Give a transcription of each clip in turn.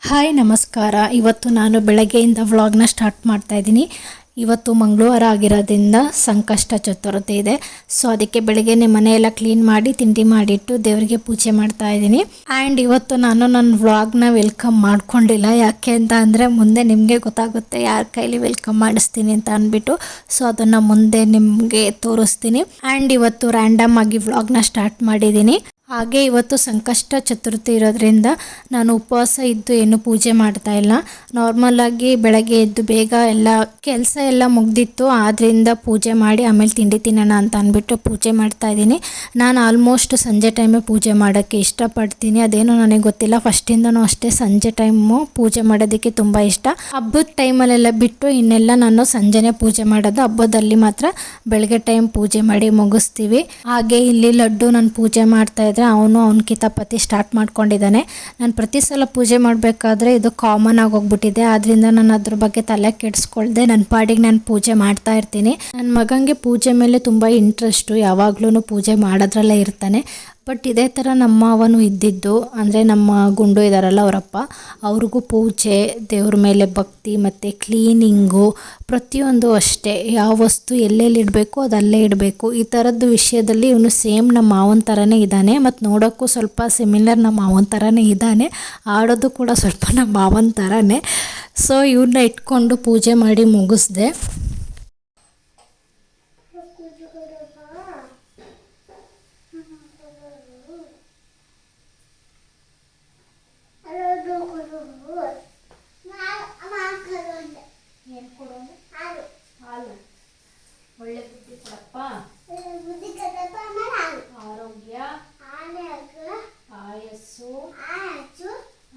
Hi ನಮಸ್ಕಾರ. ಇವತ್ತು ನಾನು ಬೆಳಗ್ಗೆಯಿಂದ ವ್ಲಾಗ್ನ ಸ್ಟಾರ್ಟ್ ಮಾಡ್ತಾ ಇದ್ದೀನಿ. ಇವತ್ತು ಮಂಗಳವಾರ ಆಗಿರೋದ್ರಿಂದ ಸಂಕಷ್ಟ ಚತುರ್ಥಿ ಇದೆ. ಸೊ ಅದಕ್ಕೆ ಬೆಳಗ್ಗೆನೇ ಮನೆಯೆಲ್ಲ ಕ್ಲೀನ್ ಮಾಡಿ ತಿಂಡಿ ಮಾಡಿಟ್ಟು ದೇವರಿಗೆ ಪೂಜೆ ಮಾಡ್ತಾ ಇದ್ದೀನಿ. ಆ್ಯಂಡ್ ಇವತ್ತು ನಾನು ನನ್ನ ವ್ಲಾಗ್ನ ವೆಲ್ಕಮ್ ಮಾಡ್ಕೊಂಡಿಲ್ಲ. ಯಾಕೆ ಅಂತ ಅಂದರೆ ಮುಂದೆ ನಿಮಗೆ ಗೊತ್ತಾಗುತ್ತೆ ಯಾರ ಕೈಲಿ ವೆಲ್ಕಮ್ ಮಾಡಿಸ್ತೀನಿ ಅಂತ ಅಂದ್ಬಿಟ್ಟು. ಸೊ ಅದನ್ನು ಮುಂದೆ ನಿಮಗೆ ತೋರಿಸ್ತೀನಿ. ಆ್ಯಂಡ್ ಇವತ್ತು ರ್ಯಾಂಡಮ್ ಆಗಿ ವ್ಲಾಗ್ನ ಸ್ಟಾರ್ಟ್ ಮಾಡಿದ್ದೀನಿ. ಹಾಗೆ ಇವತ್ತು ಸಂಕಷ್ಟ ಚತುರ್ಥಿ ಇರೋದ್ರಿಂದ ನಾನು ಉಪವಾಸ ಇದ್ದು ಏನು ಪೂಜೆ ಮಾಡ್ತಾ ಇಲ್ಲ. ನಾರ್ಮಲಾಗಿ ಬೆಳಗ್ಗೆ ಎದ್ದು ಬೇಗ ಎಲ್ಲ ಕೆಲಸ ಎಲ್ಲ ಮುಗ್ದಿತ್ತು, ಆದ್ದರಿಂದ ಪೂಜೆ ಮಾಡಿ ಆಮೇಲೆ ತಿಂಡಿ ತಿನ್ನೋಣ ಅಂತ ಅಂದ್ಬಿಟ್ಟು ಪೂಜೆ ಮಾಡ್ತಾ ಇದ್ದೀನಿ. ನಾನು ಆಲ್ಮೋಸ್ಟ್ ಸಂಜೆ ಟೈಮೇ ಪೂಜೆ ಮಾಡೋಕ್ಕೆ ಇಷ್ಟಪಡ್ತೀನಿ. ಅದೇನೋ ನನಗೆ ಗೊತ್ತಿಲ್ಲ, ಫಸ್ಟಿಂದನೂ ಅಷ್ಟೇ ಸಂಜೆ ಟೈಮು ಪೂಜೆ ಮಾಡೋದಕ್ಕೆ ತುಂಬ ಇಷ್ಟ. ಹಬ್ಬದ ಟೈಮಲ್ಲೆಲ್ಲ ಬಿಟ್ಟು ಇನ್ನೆಲ್ಲ ನಾನು ಸಂಜೆನೇ ಪೂಜೆ ಮಾಡೋದು. ಹಬ್ಬದಲ್ಲಿ ಮಾತ್ರ ಬೆಳಗ್ಗೆ ಟೈಮ್ ಪೂಜೆ ಮಾಡಿ ಮುಗಿಸ್ತೀವಿ. ಹಾಗೆ ಇಲ್ಲಿ ಲಡ್ಡು ನಾನು ಪೂಜೆ ಮಾಡ್ತಾ ಇದ್ದರೆ ಅವನು ಅವನ ಕಿತಾಪತಿ ಸ್ಟಾರ್ಟ್ ಮಾಡ್ಕೊಂಡಿದ್ದಾನೆ. ನಾನು ಪ್ರತಿ ಸಲ ಪೂಜೆ ಮಾಡಬೇಕಾದ್ರೆ ಇದು ಕಾಮನ್ ಆಗಿ ಹೋಗ್ಬಿಟ್ಟಿದೆ, ಆದ್ದರಿಂದ ನಾನು ಅದ್ರ ಬಗ್ಗೆ ತಲೆ ಕೆಡಿಸ್ಕೊಳ್ದೆ ನನ್ನ ಪಾಡಿಗೆ ನಾನು ಪೂಜೆ ಮಾಡ್ತಾ ಇರ್ತೀನಿ. ನನ್ನ ಮಗನಿಗೆ ಪೂಜೆ ಮೇಲೆ ತುಂಬ ಇಂಟ್ರೆಸ್ಟು, ಯಾವಾಗ್ಲೂ ಪೂಜೆ ಮಾಡೋದ್ರಲ್ಲೇ ಇರ್ತಾನೆ. ಬಟ್ ಇದೇ ಥರ ನಮ್ಮ ಅವನು ಇದ್ದಿದ್ದು, ಅಂದರೆ ನಮ್ಮ ಗುಂಡು ಇದ್ದಾರಲ್ಲ ಅವರಪ್ಪ, ಅವ್ರಿಗೂ ಪೂಜೆ, ದೇವ್ರ ಮೇಲೆ ಭಕ್ತಿ ಮತ್ತು ಕ್ಲೀನಿಂಗು ಪ್ರತಿಯೊಂದು ಅಷ್ಟೇ. ಯಾವ ವಸ್ತು ಎಲ್ಲೆಲ್ಲಿ ಇಡಬೇಕು ಅದು ಅಲ್ಲೇ ಇಡಬೇಕು. ಈ ಥರದ್ದು ವಿಷಯದಲ್ಲಿ ಇವನು ಸೇಮ್ ನಮ್ಮ ಮಾವನ ಥರನೇ ಇದ್ದಾನೆ. ಮತ್ತು ನೋಡೋಕ್ಕೂ ಸ್ವಲ್ಪ ಸಿಮಿಲರ್ ನಮ್ಮ ಮಾವನ ಥರನೇ ಇದ್ದಾನೆ. ಆಡೋದು ಕೂಡ ಸ್ವಲ್ಪ ನಮ್ಮ ಮಾವನ ಥರನೇ. ಸೊ ಇವನ್ನ ಇಟ್ಕೊಂಡು ಪೂಜೆ ಮಾಡಿ ಮುಗಿಸ್ದೆ. ಒಳ್ಳೆ ಬುದ್ಧಿ ಕೊಡಪ್ಪ, ಆರೋಗ್ಯ, ಆಯಸ್ಸು,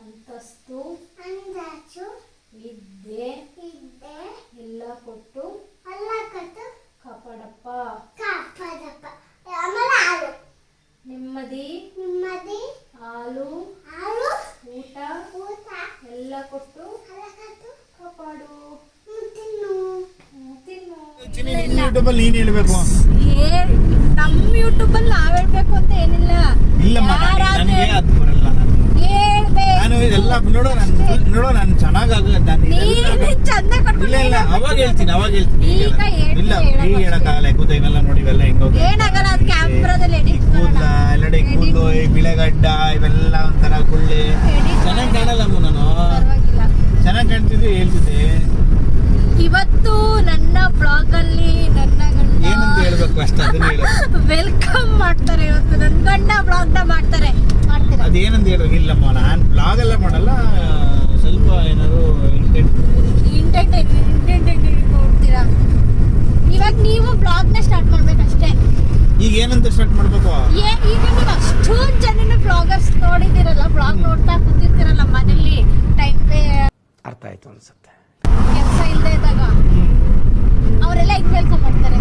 ಅಂತಸ್ತು, ವಿದ್ಯೆ ಎಲ್ಲ ಕೊಟ್ಟು ಕಾಪಾಡಪ್ಪ. ನೆಮ್ಮದಿ, ಹಾಲು, ಊಟ ಎಲ್ಲ ಕೊಟ್ಟು ಕಾಪಾಡು. ನೀನ್ ಹೇಳ್ಬೇಕು, ನಮ್ಮ ಯೂಟ್ಯೂಬಲ್ಲಿ ನಾವ್ ಹೇಳ್ಬೇಕು ಅಂತ ಏನಿಲ್ಲ. ನೋಡೋ ನಾನು ಚೆನ್ನಾಗಿ ಅವಾಗ ಹೇಳ್ತೀನಿ ಇಲ್ಲ ಈಗ ಹೇಳಕ್ಕಾಗಲ್ಲ. ಕೂತ ಇವೆಲ್ಲ ನೋಡಿ, ಇವೆಲ್ಲ ಹೆಂಗೋಗಿ ಕೂದಲು ಬಿಳೆಗಡ್ಡ ಇವೆಲ್ಲ ಒಂಥರ ಗುಳ್ಳೆ ಚೆನ್ನಾಗಿ ಕಾಣಲ್ಲ. ನಾನು ಚೆನ್ನಾಗಿ ಕಾಣ್ತಿದ್ದೆ, ಹೇಳ್ತಿದ್ದೆ. ಇವತ್ತು ನನ್ನ ಬ್ಲಾಗ್ ಅಲ್ಲಿ ನನ್ನ ಗಂಡ ಏನಂತ ಹೇಳ್ಬೇಕು ಅಷ್ಟ ವೆಲ್ಕಮ್ ಮಾಡ್ತಾರೆ. ಇವತ್ತು ನನ್ನ ಗಂಡ ಬ್ಲಾಗ್ ನ ಮಾಡ್ತಾರೆ. ಅದೇನಂತ ಹೇಳ್ಬೇಕು. ಇಲ್ಲಮ್ಮ, ನಾನು ಬ್ಲಾಗ್ ಎಲ್ಲ ಮಾಡಲ್ಲ, ಸ್ವಲ್ಪ ಏನಾದ್ರು ಇಂಟೆಂಟ್ ನೋಡ್ತೀರಾ. ಇವಾಗ ನೀವು ಬ್ಲಾಗ್ ನ ಸ್ಟಾರ್ಟ್ ಮಾಡ್ಬೇಕಷ್ಟೇ. ಈಗ ಏನಂತ ಸ್ಟಾರ್ಟ್ ಮಾಡ್ಬೇಕು? ಈಗ ನೀವು ಅಷ್ಟೊಂದು ಜನ ಬ್ಲಾಗರ್ಸ್ ನೋಡಿದಿರಲ್ಲ, ಬ್ಲಾಗ್ ನೋಡ್ತಾ ಕೂತಿರ್ತೀರಲ್ಲ ಮನೇಲಿ, ಟೈಮ್ ಅರ್ಥ ಆಯ್ತು ಅನ್ಸುತ್ತೆ. ಕೆಲಸ ಇಲ್ಲದೆ ಇದ್ದಾಗ ಅವರೆಲ್ಲ ಈಗ ವೆಲ್ಕಮ್ ಮಾಡ್ತಾರೆ.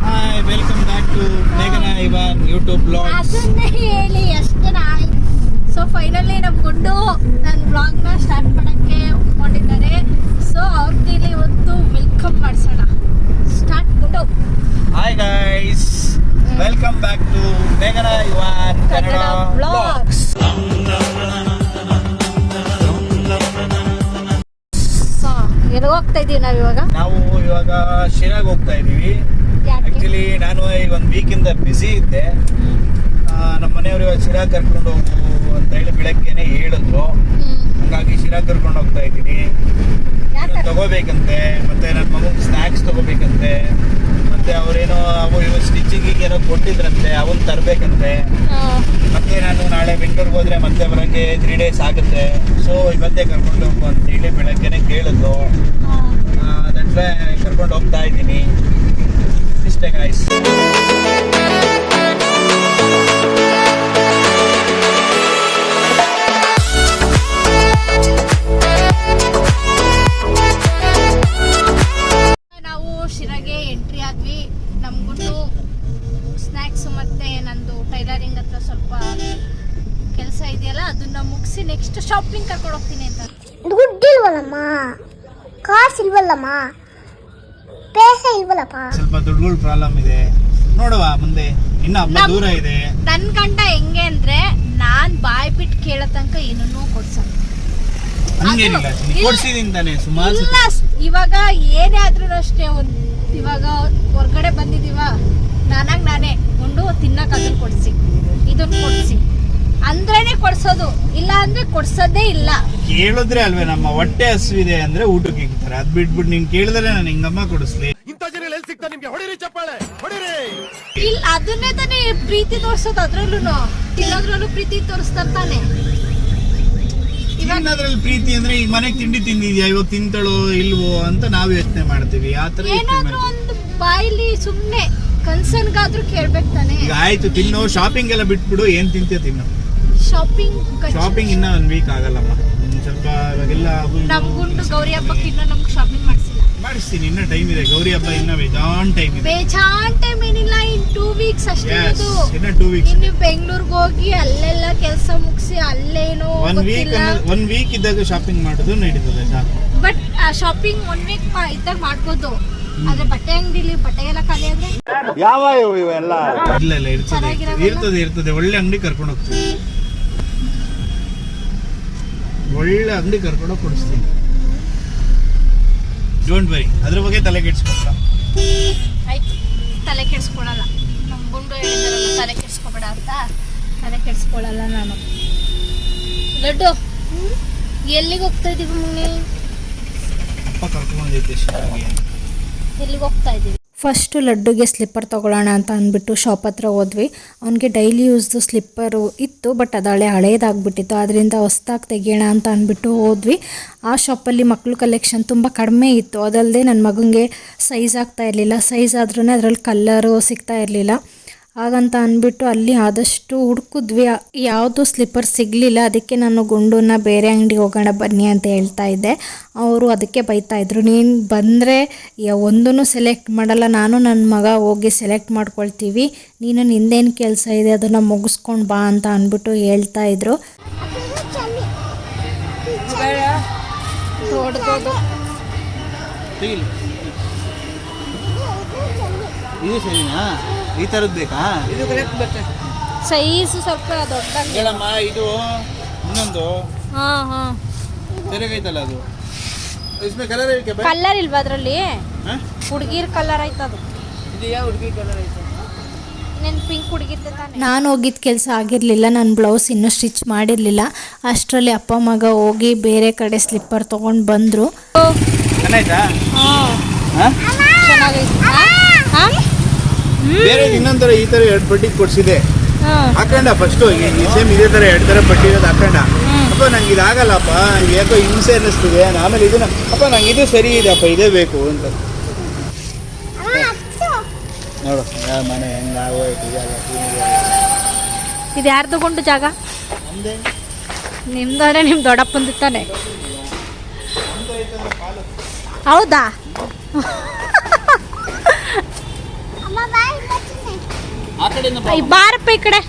ಹಾಯ್, ವೆಲ್ಕಮ್ ಬ್ಯಾಕ್ ಟು ಮೇಘನಾ ಇವಾನ್ ಯೂಟ್ಯೂಬ್ ಬ್ಲಾಗ್. ಅದನ್ನೇ ಹೇಳಿ ಅಷ್ಟೇ. ಸೊ ಫೈನಲಿ ನಮ್ಮ ಗುಂಡು ನನ್ನ ಬ್ಲಾಗ್ನ ಸ್ಟಾರ್ಟ್ ಮಾಡೋಕ್ಕೆ ಒಪ್ಕೊಂಡಿದ್ದಾರೆ. ಸೊ ಅವ್ರಿಗೆ ಇವತ್ತು ವೆಲ್ಕಮ್ ಮಾಡಿಸೋಣ. ಸ್ಟಾರ್ಟ್ ಗುಂಡು. Hi guys, welcome back to ಮೇಘನಾ ಇವಾನ್ ಕನ್ನಡ ಬ್ಲಾಗ್ಸ್. ಎಲ್ಲಿ ಹೋಗ್ತಾ ಇದೀವಿ ನಾವು ಇವಾಗ ಶಿರಾಗ್ ಹೋಗ್ತಾ ಇದೀವಿ. ಆಕ್ಚುಲಿ ನಾನು ಈಗ ಒಂದು ವೀಕಿಂದ ಬ್ಯುಸಿ ಇದ್ದೆ. ನಮ್ಮ ಮನೆಯವರು ಇವಾಗ ಶಿರಾಗ್ ಕರ್ಕೊಂಡು ಹೋಗು ಅಂತ ಹೇಳಿ ಬೆಳಗ್ಗೆನೆ ಹೇಳಿದ್ರು. ಹಂಗಾಗಿ ಶಿರಾಗ್ ಕರ್ಕೊಂಡು ಹೋಗ್ತಾ ಇದ್ದೀನಿ. ತಗೋಬೇಕಂತೆ, ಮತ್ತೆ ನನ್ನ ಮಗನಿಗೆ ಸ್ನ್ಯಾಕ್ಸ್ ತಗೋಬೇಕಂತೆ, ಮತ್ತೆ ಅವ್ರೇನೋ ಅವು ಇವು ಸ್ಟಿಚಿಂಗಿಗೆ ಏನೋ ಕೊಟ್ಟಿದ್ರಂತೆ, ಅವನ್ನ ತರಬೇಕಂತೆ. ಮತ್ತೆ ನಾನು ನಾಳೆ ಬೆಂಗಳೂರಿಗೆ ಹೋದ್ರೆ ಮತ್ತೆ ಬರೋಕ್ಕೆ 3 days ಆಗುತ್ತೆ. ಸೊ ಇವತ್ತೇ ಕರ್ಕೊಂಡು ಹೋಗು ಅಂತೇಳಿ ಬೆಳಗ್ಗೆನೆ ಕೇಳಿದ್ರು. ದಟ್ಸ್ ವೈ ಕರ್ಕೊಂಡು ಹೋಗ್ತಾ ಇದ್ದೀನಿ. ಇಷ್ಟೇ ಗೈಸ್. ನಾವು ಶಿರಾಗೆ ಎಂಟ್ರಿ ಆದ್ವಿ. ನಮ್ಗುಂಡು ಸ್ನ್ಯಾಕ್ಸ್ ಮತ್ತೆ ನಂದು ಟೈಲರಿಂಗ್ ಹತ್ರ ಸ್ವಲ್ಪ ಕೆಲಸ ಇದೆಯಲ್ಲ, ಅದನ್ನ ಮುಗಿಸಿ ನೆಕ್ಸ್ಟ್ ಶಾಪಿಂಗ್ ಕರ್ಕೊಂಡು ಹೋಗ್ತೀನಿ ಅಂತ. ದುಡ್ಡಿಲ್ವಲ್ಲಮ್ಮ, ಕಾಸು ಇಲ್ವಲ್ಲಮ್ಮ, ಪೈಸೆ ಇಲ್ವಲ್ಲಪ್ಪ, ಸ್ವಲ್ಪ ದುಡ್ಡುಗಳ ಪ್ರಾಬ್ಲಮ್ ಇದೆ. ನೋಡುವ ಮುಂದೆ, ಇನ್ನು ಹಬ್ಬ ದೂರ ಇದೆ. ನನ್ ಗಂಡ ಹೆಂಗೆ ಅಂದ್ರೆ ನಾನ್ ಬಾಯ್ ಬಿಟ್ಟು ಕೇಳೋ ತನಕ ಏನನ್ನೂ ಕೊಡ್ಸಲ್ಲ. ಹಂಗೇನಿಲ್ಲ ಕೊಡ್ಸಿದೀನಿ ತಾನೆ ಸುಮಾರು ಇಲ್ಲ ಇವಾಗ ಏನೇ ಆದ್ರೂ ಅಷ್ಟೇ ಇವಾಗ ಹೊರ್ಗಡೆ ಬಂದಿದೀವ ನಾನೇ ಕೊಂಡು ತಿನ್ನಕ್ ಅದನ್ನ ಕೊಡ್ಸಿ ಇದನ್ನ ಕೊಡ್ಸಿ ಅಂದ್ರೇನೆ ಕೊಡ್ಸೋದು, ಇಲ್ಲ ಅಂದ್ರೆ ಕೊಡ್ಸೋದೇ ಇಲ್ಲ. ಕೇಳಿದ್ರೆ ಅಲ್ವೇ ನಮ್ಮ ಹೊಟ್ಟೆ ಹಸುವಿದೆ ಅಂದ್ರೆ ಊಟಕ್ಕೆ ಇಕ್ತಾರೆ. ಅದ್ ಬಿಟ್ಬಿಟ್ಟು ನೀನ್ ಕೇಳಿದ್ರೆ ನಾನು ಹಿಂಗಮ್ಮ ಕೊಡಿಸ್ಲಿ. ಇಲ್ಲ ಅದನ್ನೇ ತಾನೇ ಪ್ರೀತಿ ತೋರ್ಸೋದು, ಅದ್ರಲ್ಲೂ ತಿನ್ನೋದ್ರಲ್ಲೂ ಪ್ರೀತಿ ತೋರಿಸ್ತಾರೆ ತಾನೆ. ಅದ್ರಲ್ಲಿ ಪ್ರೀತಿ ಅಂದ್ರೆ ಈ ಮನೆಗೆ ತಿಂಡಿ ತಿಂದಿದ್ಯಾ ಇವಾಗ ತಿಂತಳೋ ಇಲ್ವೋ ಅಂತ ನಾವ್ ಯೋಚನೆ ಮಾಡ್ತೀವಿ. ಆತರ ಏನಾದ್ರೂ ಒಂದು ಬಾಯಿಲಿ ಸುಮ್ನೆ ಕನ್ಸನ್ಗಾದ್ರೂ ಕೇಳ್ಬೇಕು ತಾನೆ. ಈಗ ಆಯ್ತು ತಿನ್ನೋ, ಶಾಪಿಂಗ್ ಎಲ್ಲ ಬಿಟ್ಬಿಡು, ಏನ್ ತಿಂತೀಯ ತಿನ್ನು. ಶಾಪಿಂಗ್ ಇನ್ನ 1 ವೀಕ್ ಆಗಲ್ಲಮ್ಮ, ಸ್ವಲ್ಪ ಇವಾಗೆಲ್ಲ ನಮ್ ಗುಂಡು ಗೌರಿ ಹಬ್ಬಕ್ಕೆ ಇನ್ನ ನಮ್ಗೆ ಶಾಪಿಂಗ್ ಮಾಡಿಸಿಲ್ಲ. ಮಾಡಿಸ್ತೀನಿ, ಇನ್ನ ಟೈಮ್ ಇದೆ. ಗೌರಿ ಹಬ್ಬ ಇನ್ನ ಬೇಜಾನ್ ಟೈಮ್ ಇದೆ. ಬೇಜಾನ್ ಟೈಮ್ ಏನಿಲ್ಲ, ಇನ್ 2 ವೀಕ್ಸ್ ಅಷ್ಟೇ. ಇನ್ನ 2 ವೀಕ್ಸ್. ಇನ್ನು ಬೆಂಗಳೂರಿಗೆ ಹೋಗಿ ಅಲ್ಲೆಲ್ಲ ಕೆಲಸ ಮುಗಿಸಿ ಅಲ್ಲೇನೋ 1 ವೀಕ್ ಇದ್ದಾಗ ಶಾಪಿಂಗ್ ಮಾಡೋದು ನಡೀತದೆ. ಬಟ್ ಶಾಪಿಂಗ್ 1 ವೀಕ್ ಇದ್ದಾಗ ಮಾಡ್ಬೋದು. ಆದ್ರೆ ಬಟ್ಟೆ ಅಂಗಡಿಲಿ ಬಟ್ಟೆ ಎಲ್ಲ ಖಾಲಿ ಆದ್ರೆ ಯಾವ ಇವೆಲ್ಲ ಇಲ್ಲ ಇರ್ತದೆ. ಒಳ್ಳೆ ಅಂಗಡಿ ಕರ್ಕೊಂಡು ಹೋಗ್ತೀವಿ, ಒಳ್ಳೆ ಅಂಗಡಿ ಕರ್ಕೊಂಡು ಹೋಗಿ ಕೊಡಿಸ್ತೀನಿ. ಡೋಂಟ್ ವರಿ, ಅದ್ರ ಬಗ್ಗೆ ತಲೆ ಕೆಡಿಸ್ಕೊಬೇಡ. ಆಯ್ತು, ತಲೆ ಕೆಡಿಸ್ಕೊಳಲ್ಲ. ನಮ್ಮ ಗುಂಡು ಹೇಳಿದಾರಲ್ಲ ತಲೆ ಕೆಡಿಸ್ಕೊಬೇಡ ಅಂತ, ತಲೆ ಕೆಡಿಸ್ಕೊಳಲ್ಲ ನಾನು. ಲಡ್ಡು ಎಲ್ಲಿಗೆ ಹೋಗ್ತಾ ಇದೀವಿ ಮುನ್ನಿ? ಅಪ್ಪ ಕರ್ಕೊಂಡೈತೆ ಶಿರಾಗೆ. ಎಲ್ಲಿಗೆ ಹೋಗ್ತಾ ಇದೀವಿ? ಫಸ್ಟು ಲಡ್ಡುಗೆ ಸ್ಲಿಪ್ಪರ್ ತೊಗೊಳ್ಳೋಣ ಅಂತ ಅಂದ್ಬಿಟ್ಟು ಶಾಪ್ ಹತ್ರ ಹೋದ್ವಿ. ಅವನಿಗೆ ಡೈಲಿ ಯೂಸ್ದು ಸ್ಲಿಪ್ಪರು ಇತ್ತು, ಬಟ್ ಅದು ಹಳೇದಾಗ್ಬಿಟ್ಟಿತ್ತು. ಅದರಿಂದ ಹೊಸ್ದಾಗಿ ತೆಗಿಯೋಣ ಅಂತ ಅಂದ್ಬಿಟ್ಟು ಹೋದ್ವಿ. ಆ ಶಾಪಲ್ಲಿ ಮಕ್ಕಳು ಕಲೆಕ್ಷನ್ ತುಂಬ ಕಡಿಮೆ ಇತ್ತು. ಅದಲ್ಲದೆ ನನ್ನ ಮಗನಿಗೆ ಸೈಜ್ ಆಗ್ತಾ ಇರಲಿಲ್ಲ. ಸೈಜ್ ಆದ್ರೂ ಅದರಲ್ಲಿ ಕಲ್ಲರು ಸಿಗ್ತಾ ಇರಲಿಲ್ಲ. ಹಾಗಂತ ಅಂದ್ಬಿಟ್ಟು ಅಲ್ಲಿ ಆದಷ್ಟು ಹುಡುಕಿದ್ವಿ, ಯಾವುದು ಸ್ಲಿಪ್ಪರ್ ಸಿಗಲಿಲ್ಲ. ಅದಕ್ಕೆ ನಾನು ಗುಂಡನ್ನ ಬೇರೆ ಅಂಗಡಿಗೆ ಹೋಗೋಣ ಬನ್ನಿ ಅಂತ ಹೇಳ್ತಾ ಇದ್ದೆ. ಅವರು ಅದಕ್ಕೆ ಬೈತಾಯಿದ್ರು, ನೀನು ಬಂದರೆ ಒಂದೂ ಸೆಲೆಕ್ಟ್ ಮಾಡಲ್ಲ, ನಾನು ನನ್ನ ಮಗ ಹೋಗಿ ಸೆಲೆಕ್ಟ್ ಮಾಡ್ಕೊಳ್ತೀವಿ, ನೀನು ನಿಂದೇನು ಕೆಲಸ ಇದೆ ಅದನ್ನು ಮುಗಿಸ್ಕೊಂಡು ಬಾ ಅಂತ ಅಂದ್ಬಿಟ್ಟು ಹೇಳ್ತಾಯಿದ್ರು. ಇದು ಸರಿನಾ? ಈ ತರದ್ ಬೇಕಾ? ಇದು ಕರೆಕ್ಟ್ ಬರುತ್ತೆ. ಸೈಜ್ ಸ್ವಲ್ಪ ದೊಡ್ಡದಾಗಿ ಹೇಳಮ್ಮ. ಇದು ಇನ್ನೊಂದು ಹಾ ಸರಿಯಾಗೈತಲ್ಲ ಅದು. इसमें ಕಲರ್ ಇದೆ. ಕಲರ್ ಇಲ್ವಾ ಅದರಲ್ಲಿ? ಹುಡುಗಿರ್ ಕಲರ್ ಆಯ್ತು ಅದು. ಇದು ಯಾವ ಹುಡುಗಿ ಕಲರ್ ಐತೆ? ನೆನ್ ಪಿಂಕ್ ಹುಡುಗಿರ್ತೆ ತಾನೆ. ನಾನು ಹೋಗಿದ್ದ ಕೆಲಸ ಆಗಿರಲಿಲ್ಲ, ನನ್ನ ಬ್ಲೌಸ್ ಇನ್ನೂ ಸ್ಟಿಚ್ ಮಾಡಿರಲಿಲ್ಲ. ಅಷ್ಟರಲ್ಲಿ ಅಪ್ಪ ಮಗ ಹೋಗಿ ಬೇರೆ ಕಡೆ ಸ್ಲಿಪ್ಪರ್ ತೊಗೊಂಡು ಬಂದರು. ಚೆನ್ನಾಯ್ತಾ? ಚೆನ್ನಾಗೈತೆ. ಬೇರೆ ಇನ್ನೊಂಥರ ಈ ತರ 2 ಪಟ್ಟಿ ಕೊಡ್ಸಿದೆ, ಹಾಕೊಂಡ ಫಸ್ಟ್ ಸೇಮ್ ಇದೇ ತರ 2 ತರ ಪಟ್ಟಿ ಇರೋದು ಹಾಕೊಂಡ. ಅಪ್ಪ ನಂಗೆ ಇದಾಗಲ್ಲಪ್ಪ, ಯಾಕೋ ಹಿಂಸೆ ಅನ್ನಿಸ್ತಿದೆ. ಆಮೇಲೆ ಇದನ್ನ ಅಪ್ಪ ನಂಗೆ ಇದು ಸರಿ ಇದೆ ಅಪ್ಪ, ಇದೇ ಬೇಕು ಅಂತ. ನೋಡು ಮನೆ ಹೆಂಗಾಗೋಯ್ತು. ಇದು ಯಾರು ತಗೊಂಡು ಜಾಗ? ನಿಮ್ದಾರೆ, ನಿಮ್ಮ ದೊಡ್ಡಪ್ಪಂದು ತಾನೆ. ಹೌದಾ? ಬಾರಪ್ಪ ಈ ಕಡೆ.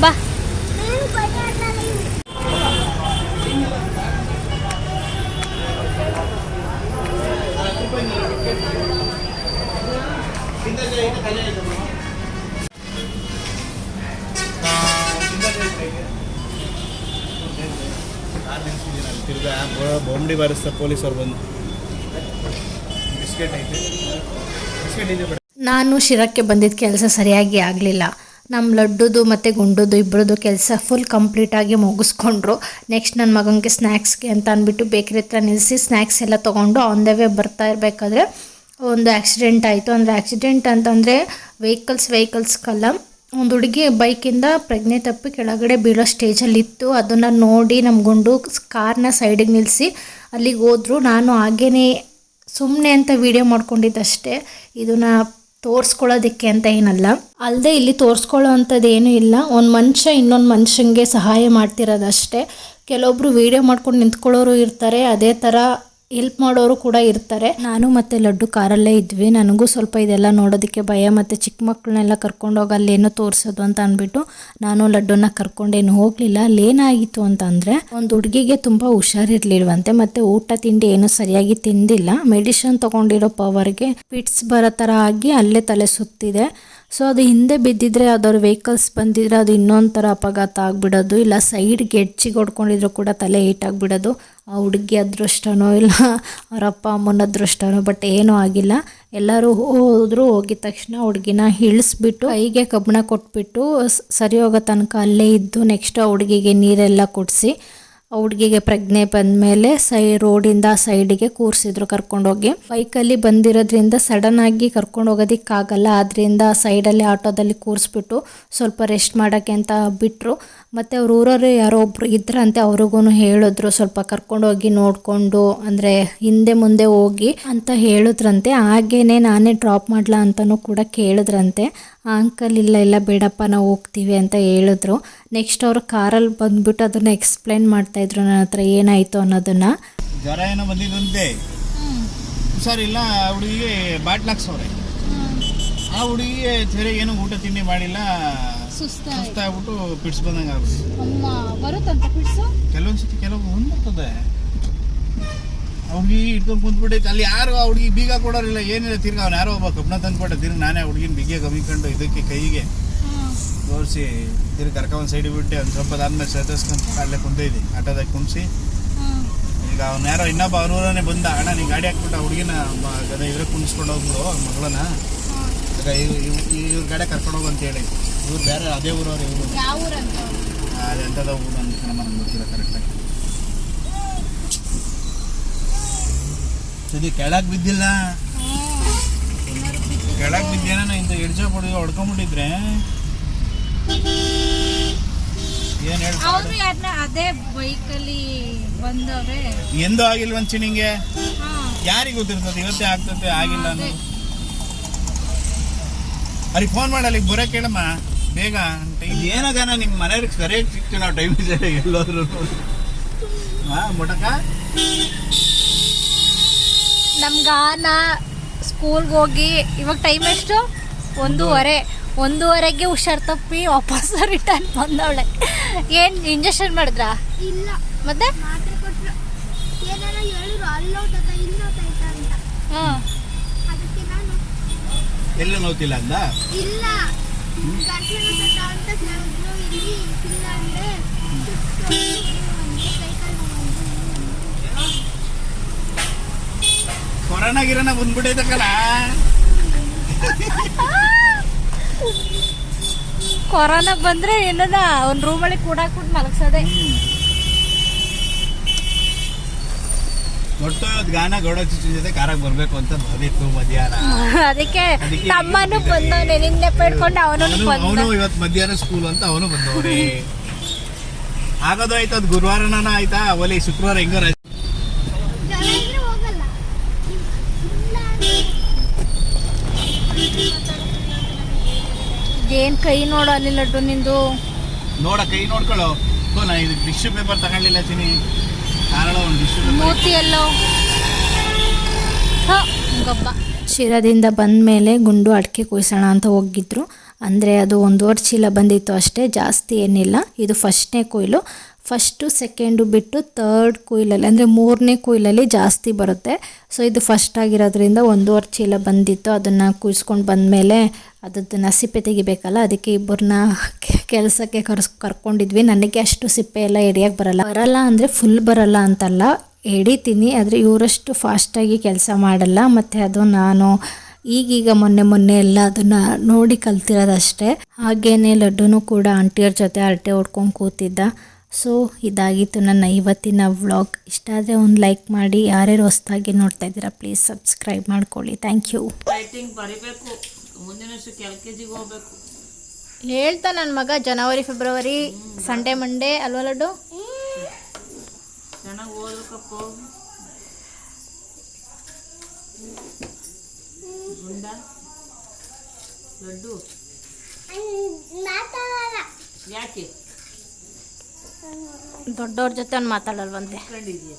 ಬಾ. ತಿರ್ಗಾ ಬೊಂಬಡಿ ಬಾರಿಸ್ತಾರೆ ಪೊಲೀಸರು ಬಂದು. ಬಿಸ್ಕೆಟ್ ಐತೆ, ಬಿಸ್ಕೆಟ್ ಇದೆ. ನಾನು ಶಿರಕ್ಕೆ ಬಂದಿದ್ದ ಕೆಲಸ ಸರಿಯಾಗಿ ಆಗಲಿಲ್ಲ. ನಮ್ಮ ಲಡ್ಡುದು ಮತ್ತು ಗುಂಡುದು ಇಬ್ಬರದು ಕೆಲಸ ಫುಲ್ ಕಂಪ್ಲೀಟಾಗಿ ಮುಗಿಸ್ಕೊಂಡ್ರು. ನೆಕ್ಸ್ಟ್ ನನ್ನ ಮಗನಿಗೆ ಸ್ನ್ಯಾಕ್ಸ್ಗೆ ಅಂತ ಅಂದ್ಬಿಟ್ಟು ಬೇಕ್ರಿ ಹತ್ರ ನಿಲ್ಲಿಸಿ ಸ್ನ್ಯಾಕ್ಸ್ ಎಲ್ಲ ತೊಗೊಂಡು ಆನ್ ದ ವೇ ಬರ್ತಾ ಇರಬೇಕಾದ್ರೆ ಒಂದು ಆಕ್ಸಿಡೆಂಟ್ ಆಯಿತು. ಅಂದರೆ ಆಕ್ಸಿಡೆಂಟ್ ಅಂತಂದರೆ ವೆಹಿಕಲ್ಸ್ಗಲ್ಲ, ಒಂದು ಹುಡುಗಿ ಬೈಕಿಂದ ಪ್ರಜ್ಞೆ ತಪ್ಪಿ ಕೆಳಗಡೆ ಬೀಳೋ ಸ್ಟೇಜಲ್ಲಿತ್ತು. ಅದನ್ನು ನೋಡಿ ನಮ್ಮ ಗುಂಡು ಕಾರ್ನ ಸೈಡಿಗೆ ನಿಲ್ಲಿಸಿ ಅಲ್ಲಿಗೆ ಹೋದ್ರು. ನಾನು ಹಾಗೇ ಸುಮ್ಮನೆ ಅಂತ ವಿಡಿಯೋ ಮಾಡ್ಕೊಂಡಿದ್ದಷ್ಟೇ, ಇದನ್ನು ತೋರಿಸ್ಕೊಳ್ಳೋದಕ್ಕೆ ಅಂತ ಏನಲ್ಲ. ಅಲ್ಲದೆ ಇಲ್ಲಿ ತೋರಿಸ್ಕೊಳ್ಳೋ ಅಂಥದ್ದು ಏನೂ ಇಲ್ಲ. ಒಂದು ಮನುಷ್ಯ ಇನ್ನೊಂದು ಮನುಷ್ಯನಿಗೆ ಸಹಾಯ ಮಾಡ್ತಿರೋದಷ್ಟೇ. ಕೆಲವೊಬ್ಬರು ವಿಡಿಯೋ ಮಾಡ್ಕೊಂಡು ನಿಂತ್ಕೊಳ್ಳೋರು ಇರ್ತಾರೆ, ಅದೇ ಥರ ಹೆಲ್ಪ್ ಮಾಡೋರು ಕೂಡ ಇರ್ತಾರೆ. ನಾನು ಮತ್ತು ಲಡ್ಡು ಕಾರಲ್ಲೇ ಇದ್ವಿ. ನನಗೂ ಸ್ವಲ್ಪ ಇದೆಲ್ಲ ನೋಡೋದಕ್ಕೆ ಭಯ, ಮತ್ತು ಚಿಕ್ಕ ಮಕ್ಕಳನ್ನೆಲ್ಲ ಕರ್ಕೊಂಡೋಗಿ ಅಲ್ಲೇನೋ ತೋರಿಸೋದು ಅಂತ ಅಂದ್ಬಿಟ್ಟು ನಾನು ಲಡ್ಡುನ ಕರ್ಕೊಂಡೇನು ಹೋಗಲಿಲ್ಲ. ಅಲ್ಲೇನಾಗಿತ್ತು ಅಂತಂದರೆ ಒಂದು ಹುಡುಗಿಗೆ ತುಂಬ ಹುಷಾರಿರ್ಲಿಲ್ವಂತೆ, ಮತ್ತು ಊಟ ತಿಂಡಿ ಏನೂ ಸರಿಯಾಗಿ ತಿಂದಿಲ್ಲ. ಮೆಡಿಷನ್ ತೊಗೊಂಡಿರೋ ಪವರ್ಗೆ ಪಿಟ್ಸ್ ಬರೋ ಥರ ಆಗಿ ಅಲ್ಲೇ ತಲೆ ಸುತ್ತಿದೆ. ಸೊ ಅದು ಹಿಂದೆ ಬಿದ್ದಿದ್ರೆ ಯಾವ್ದಾದ್ರು ವೆಹಿಕಲ್ಸ್ ಬಂದಿದ್ರೆ ಅದು ಇನ್ನೊಂದು ಥರ ಅಪಘಾತ ಆಗಿಬಿಡೋದು, ಇಲ್ಲ ಸೈಡ್ಗೆ ಎಡ್ಜಿಗೆ ಹೊಡ್ಕೊಂಡಿದ್ರು ಕೂಡ ತಲೆ ಏಟಾಗಿಬಿಡೋದು. ಆ ಹುಡುಗಿ ಅದೃಷ್ಟನೋ ಇಲ್ಲ ಅವ್ರ ಅಪ್ಪ ಅಮ್ಮನ ಅದೃಷ್ಟನೋ, ಬಟ್ ಏನೂ ಆಗಿಲ್ಲ. ಎಲ್ಲರೂ ಹೋಗಿದ ತಕ್ಷಣ ಹುಡುಗಿನ ಇಳಿಸ್ಬಿಟ್ಟು ಕೈಗೆ ಕಬ್ಬಣ ಕೊಟ್ಬಿಟ್ಟು ಸರಿ ಹೋಗೋ ತನಕ ಅಲ್ಲೇ ಇದ್ದು ನೆಕ್ಸ್ಟ್ ಆ ಹುಡುಗಿಗೆ ನೀರೆಲ್ಲ ಕುಡಿಸಿ ಆ ಹುಡುಗಿಗೆ ಪ್ರಜ್ಞೆ ಬಂದಮೇಲೆ ರೋಡಿಂದ ಸೈಡಿಗೆ ಕೂರಿಸಿದ್ರು ಕರ್ಕೊಂಡೋಗಿ. ಬೈಕಲ್ಲಿ ಬಂದಿರೋದ್ರಿಂದ ಸಡನ್ನಾಗಿ ಕರ್ಕೊಂಡು ಹೋಗೋದಕ್ಕಾಗಲ್ಲ, ಆದ್ದರಿಂದ ಸೈಡಲ್ಲಿ ಆಟೋದಲ್ಲಿ ಕೂರಿಸ್ಬಿಟ್ಟು ಸ್ವಲ್ಪ ರೆಸ್ಟ್ ಮಾಡೋಕ್ಕೆ ಅಂತ ಬಿಟ್ಟರು. ಮತ್ತು ಅವ್ರ ಊರವರು ಯಾರೋ ಒಬ್ಬರು ಇದ್ರಂತೆ, ಅವ್ರಿಗೂ ಹೇಳಿದ್ರು ಸ್ವಲ್ಪ ಕರ್ಕೊಂಡೋಗಿ ನೋಡಿಕೊಂಡು ಅಂದರೆ ಹಿಂದೆ ಮುಂದೆ ಹೋಗಿ ಅಂತ ಹೇಳಿದ್ರಂತೆ. ಹಾಗೇನೆ ನಾನೇ ಡ್ರಾಪ್ ಮಾಡಲಾ ಅಂತಲೂ ಕೂಡ ಕೇಳಿದ್ರಂತೆ. ಆ ಅಂಕಲ್ ಇಲ್ಲ ಬೇಡಪ್ಪ ನಾವು ಹೋಗ್ತೀವಿ ಅಂತ ಹೇಳಿದ್ರು. ನೆಕ್ಸ್ಟ್ ಅವರು ಕಾರಲ್ಲಿ ಬಂದ್ಬಿಟ್ಟು ಅದನ್ನು ಎಕ್ಸ್ಪ್ಲೈನ್ ಮಾಡ್ತಾಯಿದ್ರು ನನ್ನ ಹತ್ರ ಏನಾಯಿತು ಅನ್ನೋದನ್ನು. ಜ್ವರ ಏನೋ ಬಂದಿದ್ದಂತೆ, ಹುಷಾರಿಲ್ಲ. ಹುಡುಗಿಗೆ ಬಾಟ್ಲ್ ಹಾಕ್ಸವ್ರೆ. ಆ ಹುಡುಗಿಗೆ ಸರಿ ಏನು ಊಟ ತಿಂಡಿ ಮಾಡಿಲ್ಲ, ಸುಸ್ತಾಗ್ಬಿಟ್ಟು ಪಿಡ್ಸ್ ಬಂದಂಗೆ ಆಗ್ಬಿಟ್ಟು ಕೆಲವೊಂದ್ಸತಿ ಕೆಲವು ಬರ್ತದೆ. ಹುಡುಗಿ ಇಟ್ಕೊಂಡು ಕುಂತ್ಬಿಟ್ಟೈತೆ ಅಲ್ಲಿ. ಯಾರು ಆ ಹುಡುಗಿ ಬೀಗ ಕೊಡೋರಿಲ್ಲ, ಏನಿಲ್ಲ. ತಿರ್ಗಿ ಅವ್ನು ಯಾರೋ ಒಬ್ಬ ಕಬ್ಬಣ ತಂದ್ಕೊಟ್ಟೆ. ತಿರ್ಗಿ ನಾನೇ ಆ ಹುಡುಗಿನ ಬಿಗಿಯ ಕಮ್ಮಿಕೊಂಡು ಇದಕ್ಕೆ ಕೈಗೆ ತೋರಿಸಿ ತಿರ್ಗಿ ಕರ್ಕೊಂಡು ಸೈಡಿಗೆ ಬಿಟ್ಟೆ. ಒಂದು ಸ್ವಲ್ಪ ಆದ್ಮೇಲೆ ಸದಸ್ಕೊಂಡು ಅಲ್ಲೇ ಕುಂತಿದ್ದೆ, ಆಟೋದಾಗ ಕುಣಿಸಿ. ಈಗ ಅವ್ನು ಯಾರೋ ಇನ್ನೊಬ್ಬ ಅವ್ರೂರೇ ಬಂದ, ಅಣ್ಣ ನೀನು ಗಾಡಿ ಹಾಕ್ಬಿಟ್ಟು ಆ ಹುಡುಗಿನ ಇದ್ರೆ ಕುಣಿಸ್ಕೊಂಡು ಹೋಗ್ಬಿಡು ಮಗಳನ್ನ, ಇವ್ರ ಗಾಡಿ ಕರ್ಕೊಂಡು ಹೋಗು ಅಂತೇಳಿ. ಇವ್ರು ಬೇರೆ ಅದೇ ಊರವ್ರು. ಇವರು ಅದೆಂಥದ ಊರು ಅಂತ ನಮಗೆ ಗೊತ್ತಿಲ್ಲ ಕರೆಕ್ಟಾಗಿ. ಸದಿ ಕೆಳಗೆ ಬಿದ್ದಿಲ್ಲ, ಕೆಳಗೆ ಬಿದ್ದೇನ ಇಂಥ ಎಡ್ಜ ಕೊಡಿ ಹೊಡ್ಕೊಂಡ್ಬಿಟ್ಟಿದ್ರೆ ಏನ್ ಹೇಳ್ತಾರೆ. ಅದೇ ಬೈಕಲ್ಲಿ ಬಂದವ್ರೆ ಎಂದೂ ಆಗಿಲ್ವಂಚಿ ನಿಂಗೆ ಯಾರಿಗೆ ಗೊತ್ತಿರ್ತದೆ, ಇವತ್ತೇ ಆಗ್ತದೆ ಆಗಿಲ್ಲ ಅನ್ನೋದು. ಅವ್ರಿಗೆ ಫೋನ್ ಮಾಡಲ್ಲ, ಈಗ ಬರೋಕೆ ಕೇಳಮ್ಮ ಬೇಗ. ಏನಾಗಣ ನಿಮ್ಮ ಮನೆಯವ್ರಿಗೆ ಸರಿಯಾಗಿ ಸಿಕ್ತು ನಾವು ಟೈಮ್ ಎಲ್ಲೋದ್ರು. ಮೊಟಕ ನಮ್ಗಾನ ಸ್ಕೂಲ್ಗೆ ಹೋಗಿ ಇವಾಗ ಟೈಮ್ ಎಷ್ಟು 1:30 ಹುಷಾರ್ ತಪ್ಪಿ ವಾಪಸ್ ರಿಟರ್ನ್ ಬಂದವಳೆ. ಏನು ಇಂಜೆಕ್ಷನ್ ಮಾಡಿದ್ರಾ? ಇಲ್ಲ. ಮತ್ತೆ ಮಾತ್ರೆ ಕೊಟ್ಟರು, ಏನಾರ ಹೇಳಿದ್ರು ಅಲ್ಲೋಟದ ಇಲ್ಲೋಟೈತ ಅಂತ. ಅದಕ್ಕೆ ನಾನು ಎಲ್ಲೂ ನೋತಿಲ್ಲ ಅಂದ. ಇಲ್ಲ ಗಂಟಲು ನೋಟ ಅಂತ ಹೇಳಿದ್ರು. ಇಲ್ಲಿ ಇಲ್ಲ ಅಂದ್ರೆ ಕೊರೋನಾ ಗಿರೋನ ಬಂದ್ಬಿಟ್ಟೈತಕ್ಕಲ್ಲ. ಕೊರೋನಾ ಬಂದ್ರೆ ಏನದ ಒಂದು ರೂಮಲ್ಲಿ ಕೂಡಾಕ್ಬಿಟ್ಟು ಮಲಗ್ಸೋದೆ. ಒಟ್ಟು ಗಾನ ಗೌಡ ಚುಚ್ಚು ಜೊತೆ ಕಾರಾಗ ಬರ್ಬೇಕು ಅಂತ ಬಂದಿತ್ತು ಮಧ್ಯಾಹ್ನ. ಅದಕ್ಕೆ ತಮ್ಮನು ಬಂದವನೆ, ನಿನ್ನೆ ಪಡ್ಕೊಂಡು ಅವನು ಇವತ್ತು ಮಧ್ಯಾಹ್ನ ಸ್ಕೂಲ್ ಅಂತ ಅವನು ಬಂದವನೇ. ಆಗೋದು ಆಯ್ತು, ಅದು ಗುರುವಾರನ ಆಯ್ತಾ, ಅವಲಿ ಶುಕ್ರವಾರ ಹೆಂಗಾರ ಹೋಗಲ್ಲ. ಏನ್ ಕೈ ನೋಡು ಅಲ್ಲಿ ಲಡ್ಡು ನಿಂದು. ನೋಡ ಕೈ ನೋಡ್ಕೊಳ್ಳೋ. ನಾ ಇದು ಟಿಶ್ಯೂ ಪೇಪರ್ ತಗೊಳ್ಳಿಲ್ಲ ಚಿನಿ, ಕಾರಣ ಒಂದು ಟಿಶ್ಯೂ ಮೂತಿ ಎಲ್ಲೋ ಗಬ್ಬ. ಶಿರದಿಂದ ಬಂದ ಮೇಲೆ ಗುಂಡು ಅಡಿಕೆ ಕುಯ್ಸೋಣ ಅಂತ ಹೋಗಿದ್ರು. ಅಂದರೆ ಅದು 1.5 ಚೀಲ ಬಂದಿತ್ತು ಅಷ್ಟೇ, ಜಾಸ್ತಿ ಏನಿಲ್ಲ. ಇದು ಫಸ್ಟ್ನೇ ಕೊಯ್ಲು. ಫಸ್ಟು ಸೆಕೆಂಡು ಬಿಟ್ಟು ತರ್ಡ್ ಕೊಯ್ಲಲ್ಲಿ ಅಂದರೆ 3ನೇ ಕೊಯ್ಲಲ್ಲಿ ಜಾಸ್ತಿ ಬರುತ್ತೆ. ಸೊ ಇದು ಫಸ್ಟ್ ಆಗಿರೋದ್ರಿಂದ 1.5 ಚೀಲ ಬಂದಿತ್ತು. ಅದನ್ನು ಕುಯ್ಸ್ಕೊಂಡು ಬಂದಮೇಲೆ ಅದನ್ನು ಸಿಪ್ಪೆ ತೆಗಿಬೇಕಲ್ಲ, ಅದಕ್ಕೆ ಇಬ್ಬರನ್ನ ಕೆಲಸಕ್ಕೆ ಕರ್ಕೊಂಡಿದ್ವಿ. ನನಗೆ ಅಷ್ಟು ಸಿಪ್ಪೆ ಎಲ್ಲ ಹಿಡಿಯೋಕ್ಕೆ ಬರಲ್ಲ ಅಂದರೆ ಫುಲ್ ಬರಲ್ಲ ಅಂತಲ್ಲ, ಹಿಡಿತೀನಿ. ಆದರೆ ಇವರಷ್ಟು ಫಾಸ್ಟಾಗಿ ಕೆಲಸ ಮಾಡಲ್ಲ. ಮತ್ತು ಅದು ನಾನು ಈಗೀಗ ಮೊನ್ನೆ ಎಲ್ಲ ಅದನ್ನು ನೋಡಿ ಕಲ್ತಿರೋದಷ್ಟೇ. ಹಾಗೇನೆ ಲಡ್ಡುನು ಕೂಡ ಆಂಟಿಯವ್ರ ಜೊತೆ ಹರಟೆ ಹೊಡ್ಕೊಂಡು ಕೂತಿದ್ದ. ಸೊ ಇದಾಗಿತ್ತು ನನ್ನ ಇವತ್ತಿನ ವ್ಲಾಗ್. ಇಷ್ಟ ಆದರೆ ಒಂದು ಲೈಕ್ ಮಾಡಿ, ಯಾರ್ಯಾರು ಹೊಸದಾಗಿ ನೋಡ್ತಾ ಇದ್ದೀರಾ ಪ್ಲೀಸ್ ಸಬ್ಸ್ಕ್ರೈಬ್ ಮಾಡ್ಕೊಳ್ಳಿ. Thank you. ರೈಟಿಂಗ್ ಬರಿಬೇಕು, ಮುಂದಿನ ವರ್ಷಕ್ಕೆ LKG ಹೋಗ್ಬೇಕು. ಹೇಳ್ತಾ ನನ್ನ ಮಗ ಜನವರಿ ಫೆಬ್ರವರಿ ಸಂಡೇ ಮಂಡೇ ಅಲ್ವಾ ಲಡ್ಡು? ಚೆನ್ನಾಗಿ ಓದಬೇಕಪ್ಪ. ಗುಂಡ ಲಡ್ಡು ಯಾಕೆ ದೊಡ್ಡವ್ರ ಜೊತೆ ಅವ್ನು ಮಾತಾಡಲ್ವಂತೆ. ಕಂಡಿದ್ಯಾ?